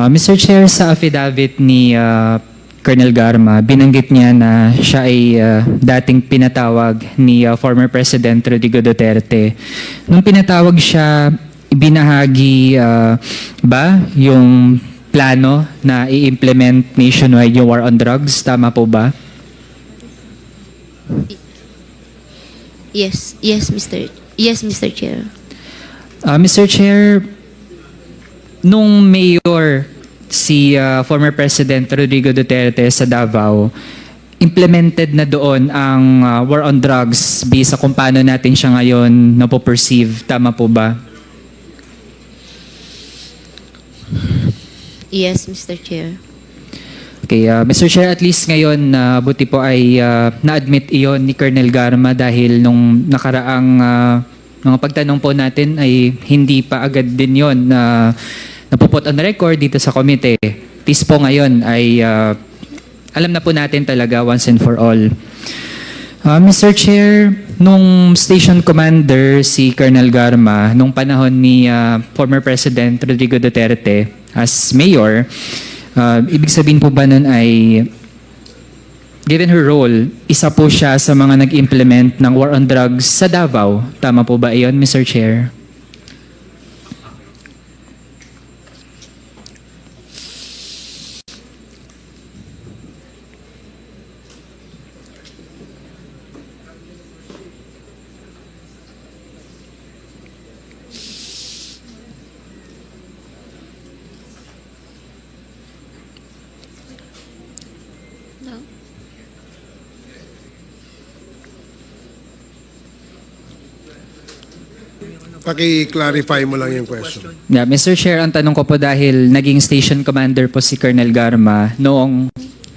Mr. Chair, sa affidavit ni Colonel Garma, binanggit niya na siya ay dating pinatawag ni former President Rodrigo Duterte. Nung pinatawag siya, ibinahagi ba yung plano na i-implement nationwide yung war on drugs? Tama po ba? Yes, Mr. Chair. Mr. Chair, nung mayor si former President Rodrigo Duterte sa Davao, implemented na doon ang war on drugs based sa kung paano natin siya ngayon napoperceive. Tama po ba? Yes, Mr. Chair. Okay, Mr. Chair, at least ngayon, buti po ay na-admit iyon ni Colonel Garma dahil nung nakaraang mga pagtanong po natin ay hindi pa agad din yon na napuput on record dito sa komite. At least po ngayon ay alam na po natin talaga once and for all. Mr. Chair, nung station commander si Colonel Garma, nung panahon ni former President Rodrigo Duterte as mayor, ibig sabihin po ba nun ay, given her role, isa po siya sa mga nag-implement ng war on drugs sa Davao. Tama po ba iyon, Mr. Chair? No? Paki-clarify mo lang yung question. Yeah, Mr. Chair, ang tanong ko po dahil naging station commander po si Colonel Garma noong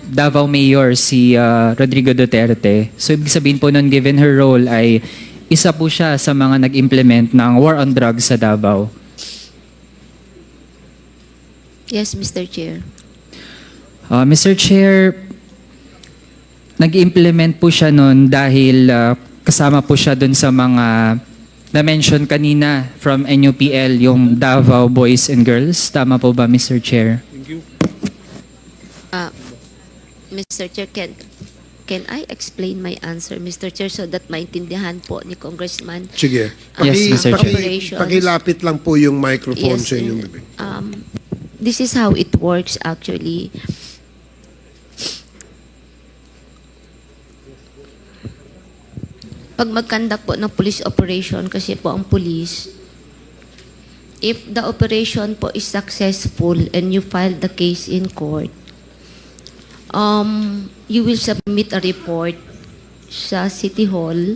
Davao Mayor si Rodrigo Duterte. So ibig sabihin po nun, given her role ay isa po siya sa mga nag-implement ng war on drugs sa Davao. Yes, Mr. Chair. Mr. Chair, nag-implement po siya nun dahil kasama po siya dun sa mga na-mention kanina from NUPL, yung Davao Boys and Girls. Tama po ba, Mr. Chair? Mr. Chair, can I explain my answer, Mr. Chair, so that maintindihan po ni Congressman? Sige. Yes, Mr. Chair. Pakilapit lang po yung microphone Yes, sa inyong bibig. This is how it works actually. Pag mag-conduct po ng police operation, kasi po ang police, if the operation po is successful and you file the case in court, you will submit a report sa City Hall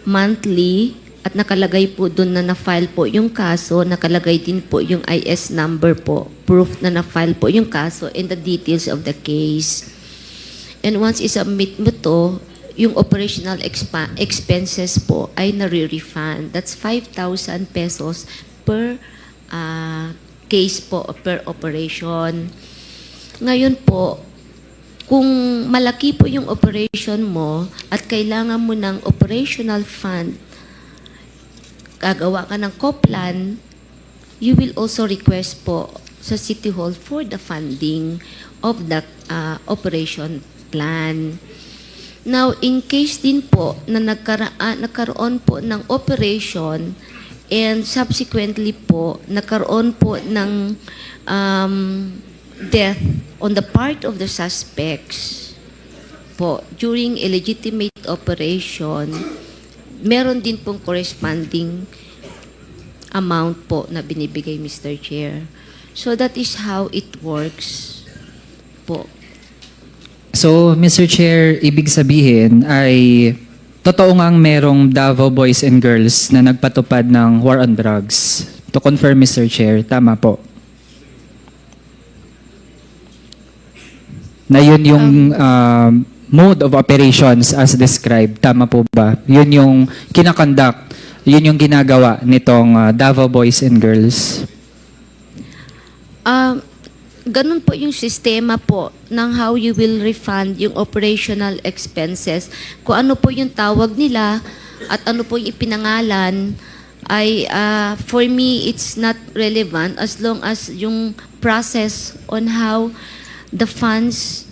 monthly at nakalagay po doon na na-file po yung kaso, nakalagay din po yung IS number po, proof na na-file po yung kaso and the details of the case. And once isubmit mo to, yung operational expenses po ay nare-refund. That's 5,000 pesos per case po, per operation. Ngayon po, kung malaki po yung operation mo at kailangan mo ng operational fund, gagawa ka ng COPLAN, you will also request po sa City Hall for the funding of the operation plan. Now, in case din po na nagkaroon po ng operation and subsequently po nagkaroon po ng death on the part of the suspects po during a legitimate operation, meron din pong corresponding amount po na binibigay, Mr. Chair. So that is how it works po. So, Mr. Chair, ibig sabihin ay totoo ngang merong Davao Boys and Girls na nagpatupad ng war on drugs. To confirm, Mr. Chair, tama po. Na yun yung mode of operations as described. Tama po ba? Yun yung kinakonduct, yun yung ginagawa nitong Davao Boys and Girls. Ganun po yung sistema po ng how you will refund yung operational expenses. Kung ano po yung tawag nila at ano po yung ipinangalan, For me, it's not relevant as long as yung process on how the funds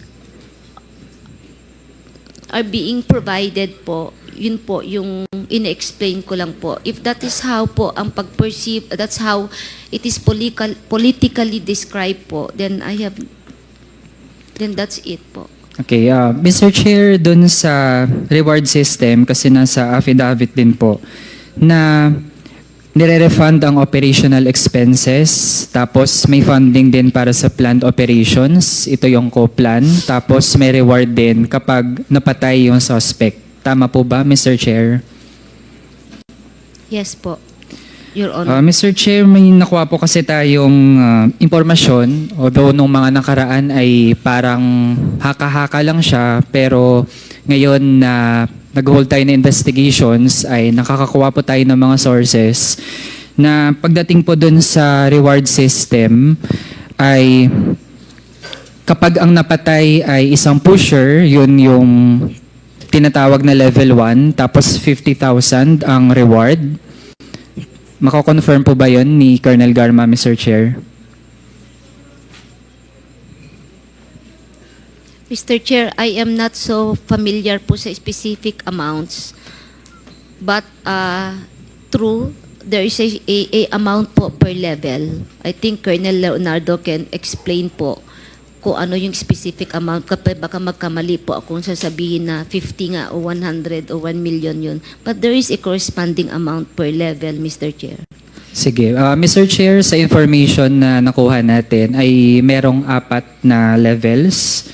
are being provided po, yun po yung ine-explain ko lang po. If that is how po ang pag-perceive, that's how it is politically described po, then that's it po. Okay, Mr. Chair, dun sa reward system, kasi nasa affidavit din po, na nire-refund ang operational expenses, tapos may funding din para sa planned operations, ito yung co-plan, tapos may reward din kapag napatay yung suspect. Tama po ba, Mr. Chair? Yes po, Your Honor. Mr. Chair, may nakuha po kasi tayong impormasyon, although nung mga nakaraan ay parang haka-haka lang siya, pero ngayon na nag-hold tayo na investigations ay nakakakuha po tayo ng mga sources na pagdating po dun sa reward system ay kapag ang napatay ay isang pusher, yun yung tinatawag na level 1, tapos 50,000 ang reward. Mako-confirm po ba yun ni Colonel Garma, Mr. Chair? Mr. Chair, I am not so familiar po sa specific amounts. But true, there is a amount po per level. I think Colonel Leonardo can explain po kung ano yung specific amount. Kapag baka magkamali po akong sasabihin na 50 nga o 100 o 1 million yun. But there is a corresponding amount per level, Mr. Chair. Sige. Mr. Chair, sa information na nakuha natin ay merong 4 na levels.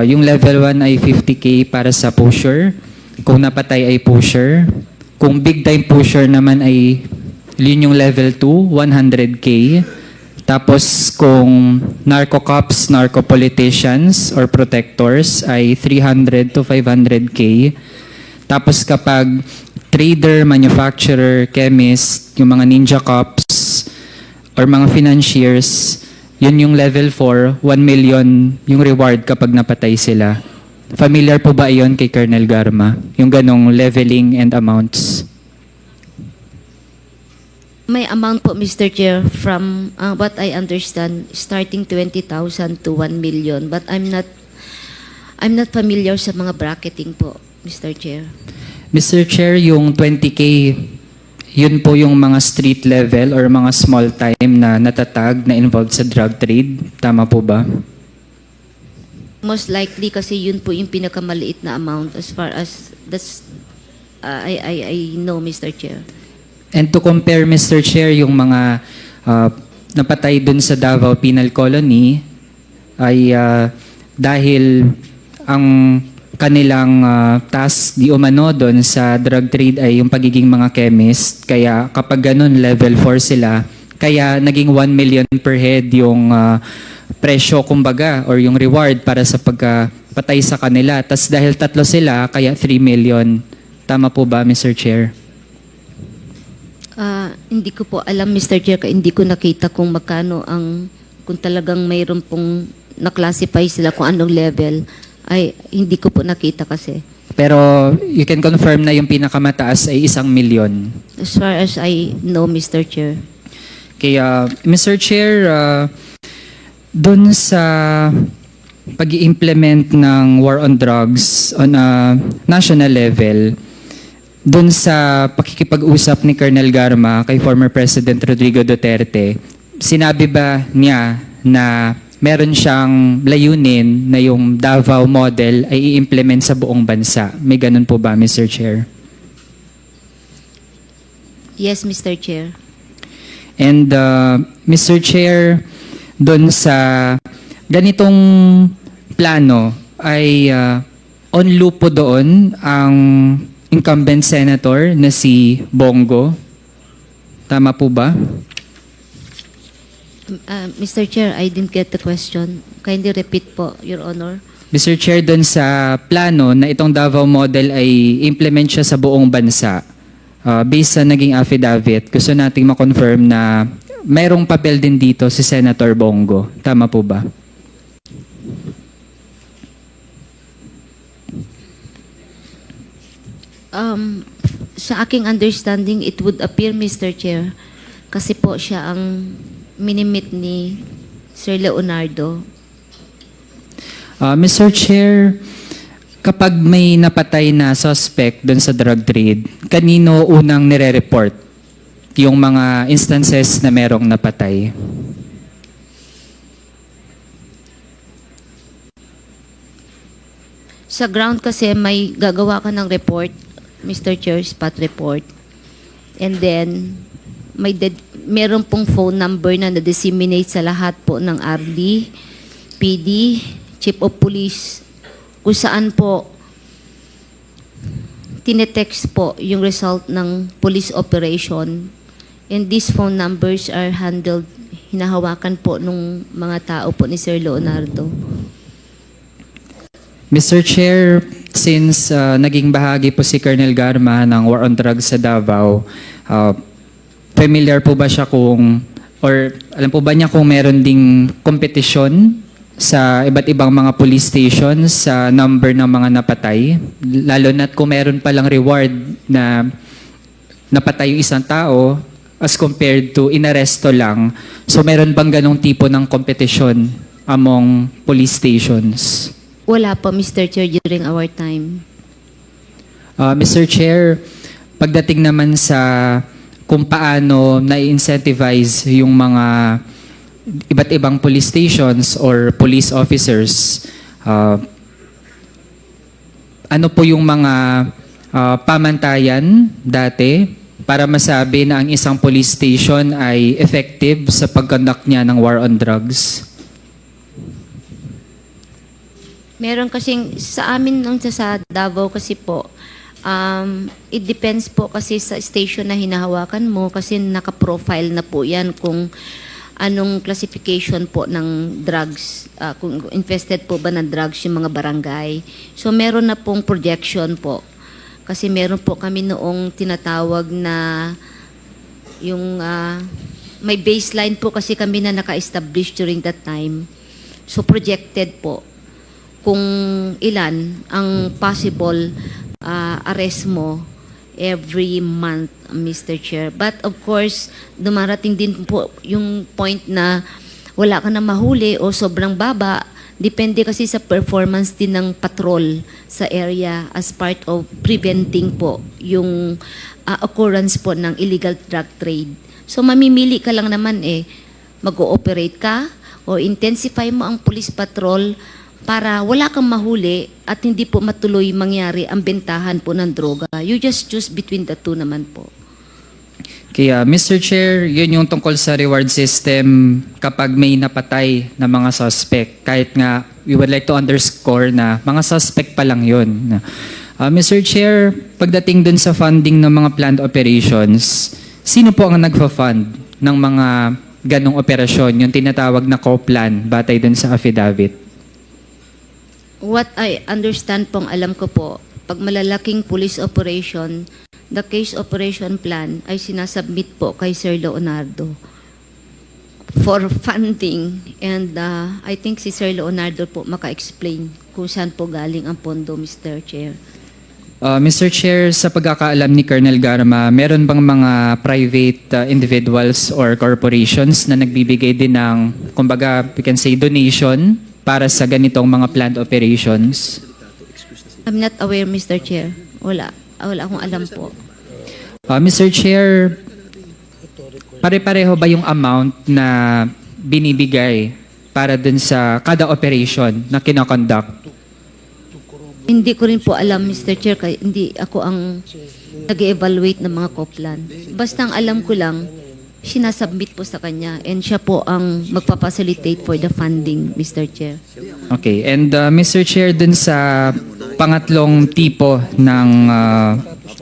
Yung level 1 ay 50K para sa pusher. Kung napatay ay pusher. Kung big time pusher naman ay yun yung level 2, 100K. Tapos kung narco-cops, narco-politicians, or protectors ay 300 to 500K. Tapos kapag trader, manufacturer, chemist, yung mga ninja cops, or mga financiers, yun yung level 4, 1 million yung reward kapag napatay sila. Familiar po ba iyon kay Colonel Garma? Yung ganong leveling and amounts? May amount po, Mr. Chair, from what I understand, starting 20,000 to 1 million. But I'm not familiar sa mga bracketing po, Mr. Chair. Mr. Chair, yung 20K, yun po yung mga street level or mga small time na natatag na involved sa drug trade. Tama po ba? Most likely kasi yun po yung pinakamaliit na amount as far as that's I know, Mr. Chair. And to compare, Mr. Chair, yung mga napatay dun sa Davao Penal Colony ay dahil ang kanilang task di umano doon sa drug trade ay yung pagiging mga chemist. Kaya kapag ganun, level 4 sila. Kaya naging 1 million per head yung presyo, kumbaga, or yung reward para sa pagpatay sa kanila. Tas dahil 3 sila, kaya 3 million. Tama po ba, Mr. Chair? Hindi ko po alam, Mr. Chair, hindi ko nakita kung magkano kung talagang mayroon pong na-classify sila kung anong level. Ay, hindi ko po nakita kasi. Pero you can confirm na yung pinakamataas ay 1 million. As far as I know, Mr. Chair. Kaya, Mr. Chair, dun sa pag-i-implement ng war on drugs on a national level, dun sa pakikipag-usap ni Colonel Garma kay former President Rodrigo Duterte, sinabi ba niya na meron siyang layunin na yung Davao model ay i-implement sa buong bansa? May ganun po ba, Mr. Chair? Yes, Mr. Chair. And Mr. Chair, dun sa ganitong plano ay on loop po doon ang incumbent senator na si Bongo. Tama po ba? Mr. Chair, I didn't get the question. Kindly repeat po, Your Honor. Mr. Chair, dun sa plano na itong Davao model ay implement siya sa buong bansa, based sa naging affidavit, gusto nating ma-confirm na mayroong papel din dito si Senator Bongo. Tama po ba? Sa aking understanding, it would appear, Mr. Chair, kasi po siya ang minimit ni Sir Leonardo. Mr. Chair, kapag may napatay na suspect doon sa drug trade, kanino unang nire-report yung mga instances na merong napatay? Sa ground kasi may gagawa ka ng report, Mr. Chair, spot report. And then, meron pong phone number na na-disseminate sa lahat po ng RD, PD, Chief of Police, kung saan po tinetext po yung result ng police operation. And these phone numbers are handled, hinahawakan po nung mga tao po ni Sir Leonardo. Mr. Chair, since naging bahagi po si Colonel Garma ng War on Drugs sa Davao, familiar po ba siya or alam po ba niya kung meron ding kompetisyon sa iba't ibang mga police stations sa number ng mga napatay? Lalo na't kung meron palang reward na napatay yung isang tao as compared to inaresto lang. So meron bang ganong tipo ng kompetisyon among police stations? Wala po, Mr. Chair, during our time. Mr. Chair, pagdating naman sa kung paano na-incentivize yung mga iba't ibang police stations or police officers, ano po yung mga pamantayan dati para masabi na ang isang police station ay effective sa pag-conduct niya ng war on drugs? Meron kasing, sa amin nung sa Davao kasi po, it depends po kasi sa station na hinahawakan mo kasi naka-profile na po yan kung anong classification po ng drugs, kung infested po ba ng drugs yung mga barangay. So meron na pong projection po. Kasi meron po kami noong tinatawag na yung may baseline po kasi kami na naka-establish during that time. So projected po kung ilan ang possible arrest mo every month, Mr. Chair. But of course, dumarating din po yung point na wala ka na mahuli o sobrang baba. Depende kasi sa performance din ng patrol sa area as part of preventing po yung occurrence po ng illegal drug trade. So mamimili ka lang naman mag-ooperate ka o intensify mo ang police patrol para wala kang mahuli at hindi po matuloy mangyari ang bentahan po ng droga. You just choose between the two naman po. Kaya, Mr. Chair, yun yung tungkol sa reward system kapag may napatay na mga suspect. Kahit nga, we would like to underscore na mga suspect pa lang yun. Mr. Chair, pagdating dun sa funding ng mga planned operations, sino po ang nagfa-fund ng mga ganong operasyon, yung tinatawag na co-plan, batay dun sa affidavit? What I understand pong alam ko po, pag malalaking police operation, the case operation plan ay sinasubmit po kay Sir Leonardo for funding. And I think si Sir Leonardo po maka-explain kung saan po galing ang pondo, Mr. Chair. Mr. Chair, sa pagkakaalam ni Colonel Garma, meron bang mga private individuals or corporations na nagbibigay din ng, kumbaga, we can say, donation para sa ganitong mga planned operations? I'm not aware, Mr. Chair. Wala akong alam po. Mr. Chair, pare-pareho ba yung amount na binibigay para dun sa kada operation na kinoconduct? Hindi ko rin po alam, Mr. Chair, kaya hindi ako ang nag-evaluate ng mga co-plan. Basta ang alam ko lang, sinasubmit po sa kanya and siya po ang magpapacilitate for the funding, Mr. Chair. Okay, and Mr. Chair, dun sa pangatlong tipo ng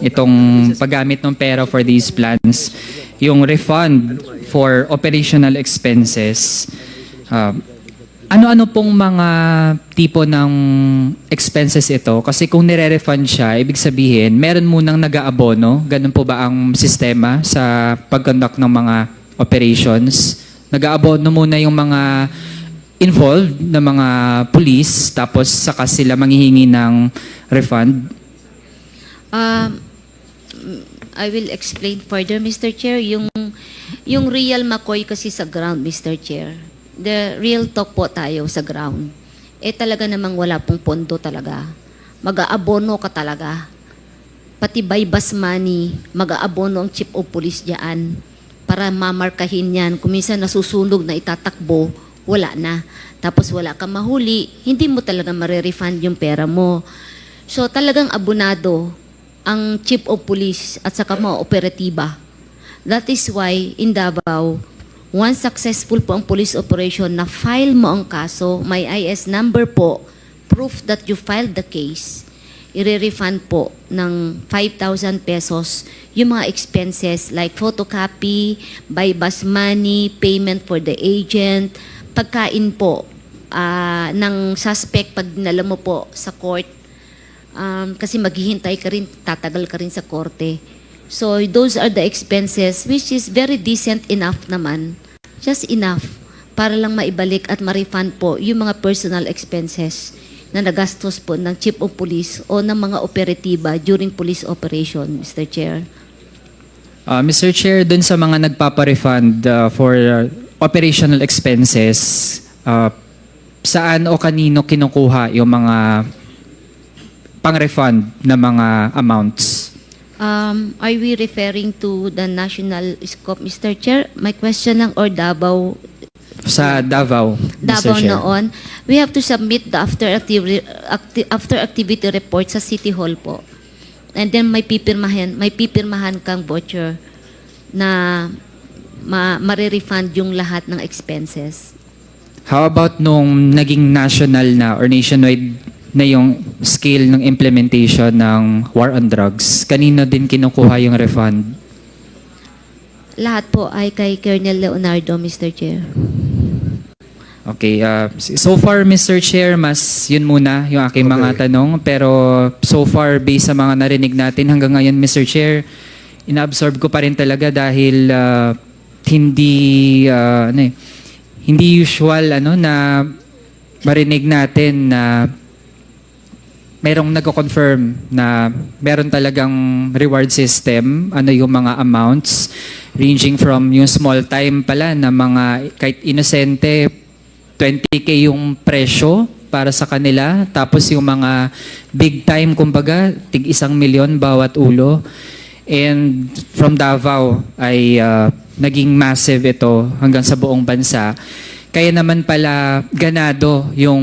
itong paggamit ng pera for these plans, yung refund for operational expenses, ano-ano pong mga tipo ng expenses ito? Kasi kung nire-refund siya, ibig sabihin, meron munang nag-aabono. Ganun po ba ang sistema sa pag-conduct ng mga operations? Nag-aabono muna yung mga involved na mga police, tapos saka sila manghihingi ng refund? I will explain further, Mr. Chair. Yung real McCoy kasi sa ground, Mr. Chair. The real talk po tayo sa ground. Talaga namang wala pong pondo talaga. Mag-aabono ka talaga. Pati by bus money, mag-aabono ang chief of police diyan para mamarkahin yan. Kung minsan nasusunog na itatakbo, wala na. Tapos wala kang mahuli, hindi mo talaga marerefund yung pera mo. So talagang abonado ang chief of police at saka mga operatiba. That is why in Davao, once successful po ang police operation na file mo ang kaso, may IS number po, proof that you filed the case, i-refund po ng 5,000 pesos yung mga expenses like photocopy, by bus money, payment for the agent, pagkain po ng suspect pag dinala mo po sa court. Kasi maghihintay ka rin, tatagal ka rin sa korte. So those are the expenses which is very decent enough naman. Just enough para lang maibalik at ma-refund po yung mga personal expenses na nagastos po ng chief of police o ng mga operatiba during police operation, Mr. Chair. Mr. Chair, dun sa mga nagpapa-refund for operational expenses, saan o kanino kinukuha yung mga pang-refund na mga amounts? Are we referring to the national scope, Mr. Chair? My question lang, or Davao? Sa Davao, Davao Mr. Chair. noon, we have to submit the after activity report sa City Hall po. And then may pipirmahan kang voucher na ma-refund yung lahat ng expenses. How about nung naging national na or nationwide na yung scale ng implementation ng war on drugs? Kanino din kinukuha yung refund? Lahat po ay kay Colonel Leonardo, Mr. Chair. Okay, so far Mr. Chair, mas yun muna yung aking mga tanong. Pero so far, based sa mga narinig natin hanggang ngayon, Mr. Chair, inaabsorb ko pa rin talaga dahil hindi usual na marinig natin na merong nagko-confirm na meron talagang reward system, yung mga amounts ranging from yung small time pala na mga kahit inosente 20K yung presyo para sa kanila, tapos yung mga big time kumbaga tig 1 milyon bawat ulo. And from Davao ay naging massive ito hanggang sa buong bansa. Kaya naman pala ganado yung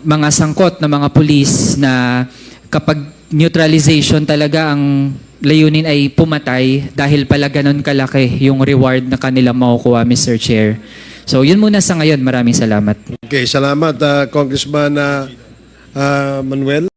mga sangkot na mga pulis na kapag neutralization talaga ang layunin ay pumatay dahil pala ganun kalaki yung reward na kanila makukuha, Mr. Chair. So yun muna sa ngayon. Maraming salamat. Okay, salamat Congressman Manuel.